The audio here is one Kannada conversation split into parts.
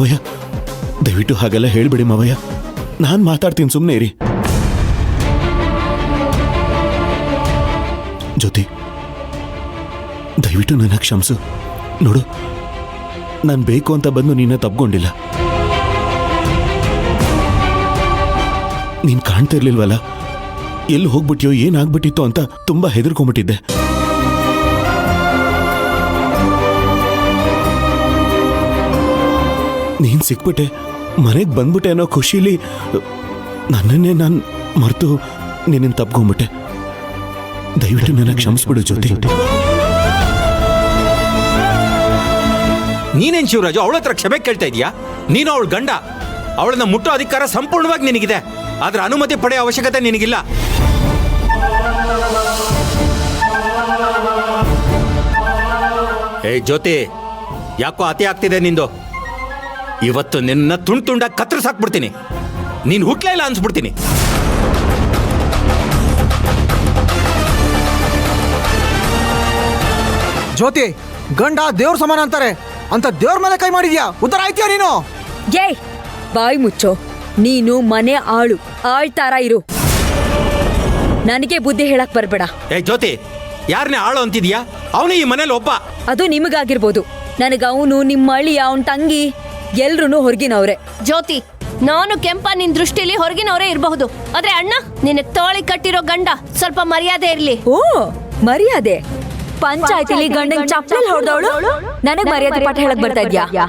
ಮಾವಯ್ಯ, ದಯವಿಟ್ಟು ಹಾಗೆಲ್ಲ ಹೇಳ್ಬಿಡಿ ಮಾವಯ್ಯ. ನಾನ್ ಮಾತಾಡ್ತೀನಿ, ಸುಮ್ಮನೆ ಇರಿ. ಜ್ಯೋತಿ, ದಯವಿಟ್ಟು ನನ್ನ ಕ್ಷಮಿಸು. ನೋಡು, ನಾನು ಬೇಕು ಅಂತ ಬಂದು ನಿನ್ನ ತಪ್ಕೊಂಡಿಲ್ಲ. ನೀನ್ ಕಾಣ್ತಾ ಇರ್ಲಿಲ್ವಲ್ಲ, ಎಲ್ಲಿ ಹೋಗ್ಬಿಟ್ಯೋ ಏನಾಗ್ಬಿಟ್ಟಿತ್ತು ಅಂತ ತುಂಬಾ ಹೆದರ್ಕೊಂಡ್ಬಿಟ್ಟಿದ್ದೆ. ನೀನ್ ಸಿಕ್ಬಿಟ್ಟೆ, ಮನೆಗೆ ಬಂದ್ಬಿಟ್ಟೆ ಅನ್ನೋ ಖುಷಿಲಿ ನನ್ನನ್ನೇ ನಾನು ಮರೆತು ನಿನ್ನ ತಪ್ಕೊಂಡ್ಬಿಟ್ಟೆ. ದಯವಿಟ್ಟು ನನ್ನ ಕ್ಷಮಿಸ್ಬಿಡು ಜ್ಯೋತಿ. ನೀನೇನ್ ಶಿವರಾಜು ಅವಳ ಹತ್ರ ಕ್ಷಮೆ ಕೇಳ್ತಾ ಇದೀಯಾ? ನೀನು ಅವಳ ಗಂಡ, ಅವಳನ್ನ ಮುಟ್ಟೋ ಅಧಿಕಾರ ಸಂಪೂರ್ಣವಾಗಿ ನಿನಗಿದೆ. ಆದ್ರೆ ಅನುಮತಿ ಪಡೆಯೋ ಅವಶ್ಯಕತೆ ನಿನಗಿಲ್ಲ. ಏ ಜ್ಯೋತಿ, ಯಾಕೋ ಅತಿ ಆಗ್ತಿದೆ ನಿಂದು. ಇವತ್ತು ನಿನ್ನ ತುಂಡ್ ತುಂಡಾಗಿ ಕತ್ತರಿಸಾಕ್ಬಿಡ್ತೀನಿ. ನೀನು ಹುಟ್ಲೇ ಇಲ್ಲ ಅನ್ಸ್ಬಿಡ್ತೀನಿ. ಜ್ಯೋತಿ, ಗಂಡ ದೇವ್ರ ಸಮಾನ ಅಂತಾರೆ ಅಂತ ದೇವ್ರ ಮೇಲೆ ಕೈ ಮಾಡಿದ್ಯಾ? ಉದ್ಧಾರ ಆಯ್ತೀಯ ನೀನು? ಏಯ್, ಬಾಯಿ ಮುಚ್ಚೋ. ನೀನು ಮನೆ ಆಳ್ತಾರ ಇರು. ನನಗೆ ಬುದ್ಧಿ ಹೇಳಕ್ ಬರ್ಬೇಡ. ಏ ಜ್ಯೋತಿ, ಯಾರನ್ನೇ ಆಳು ಅಂತಿದ್ಯಾ? ಅವನು ಈ ಮನೇಲಿ ಒಬ್ಬ. ಅದು ನಿಮಗಾಗಿರ್ಬೋದು, ನನಗ ಅವನು, ನಿಮ್ಮ ಅಳಿಯ, ಅವನ್ ತಂಗಿ ಎಲ್ರೂ ಹೊರಗಿನವ್ರೆ. ಜ್ಯೋತಿ, ನಾನು ಕೆಂಪ ನಿನ್ ದೃಷ್ಟಿಲಿ ಹೊರಗಿನವರೇ ಇರಬಹುದು, ಆದ್ರೆ ಅಣ್ಣ ನಿನಗ್ ತೋಳಿ ಕಟ್ಟಿರೋ ಗಂಡ. ಸ್ವಲ್ಪ ಮರ್ಯಾದೆ ಇರ್ಲಿ. ಓ, ಮರ್ಯಾದೆ? ಪಂಚಾಯತಿಲಿ ಗಂಡನ್ ಚಪ್ಪಲಿ ಹೊಡೆದವಳು ನನಗ್ ಮರ್ಯಾದೆ ಪಾಠ ಹೇಳಕ್ ಬರ್ತಾ ಇದ್ಯಾ?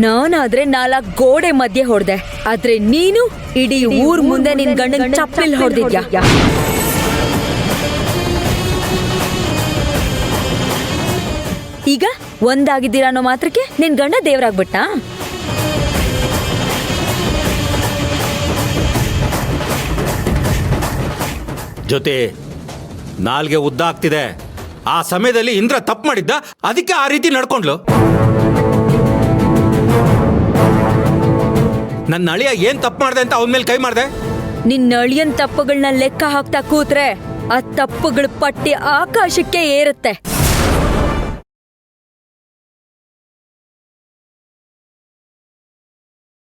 ನಾನಾದ್ರೆ 4 ಗೋಡೆ ಮಧ್ಯೆ ಹೊಡೆದೆ, ಆದ್ರೆ ನೀನು ಇಡೀ ಊರ್ ಮುಂದೆ ನಿನ್ ಗಂಡನ್ ಚಪ್ಪಲಿ ಹೊಡೆದಿದ್ಯಾ? ಈಗ ಒಂದಾಗಿದ್ದೀರಾ ಅನ್ನೋ ಮಾತ್ರಕ್ಕೆ ನಿನ್ ಗಂಡ ದೇವ್ರಾಗ್ಬಿಟ್ಟ? ಜೊತೆ ನಾಲ್ಗೆ ಉದ್ದ ಆಗ್ತಿದೆ. ಆ ಸಮಯದಲ್ಲಿ ಇಂದ್ರ ತಪ್ಪು ಮಾಡಿದ್ದ, ಅದಕ್ಕೆ ಆ ರೀತಿ ನಡ್ಕೊಂಡ್ಲು. ನನ್ನ ಅಳಿಯ ಏನ್ ತಪ್ಪು ಮಾಡ್ದೆ ಅಂತ ಅವನ ಮೇಲೆ ಕೈ ಮಾಡ್ದೆ? ನಿನ್ನ ಅಳಿಯನ್ ತಪ್ಪುಗಳನ್ನ ಲೆಕ್ಕ ಹಾಕ್ತಾ ಕೂತ್ರೆ ಆ ತಪ್ಪುಗಳ ಪಟ್ಟಿ ಆಕಾಶಕ್ಕೆ ಏರುತ್ತೆ.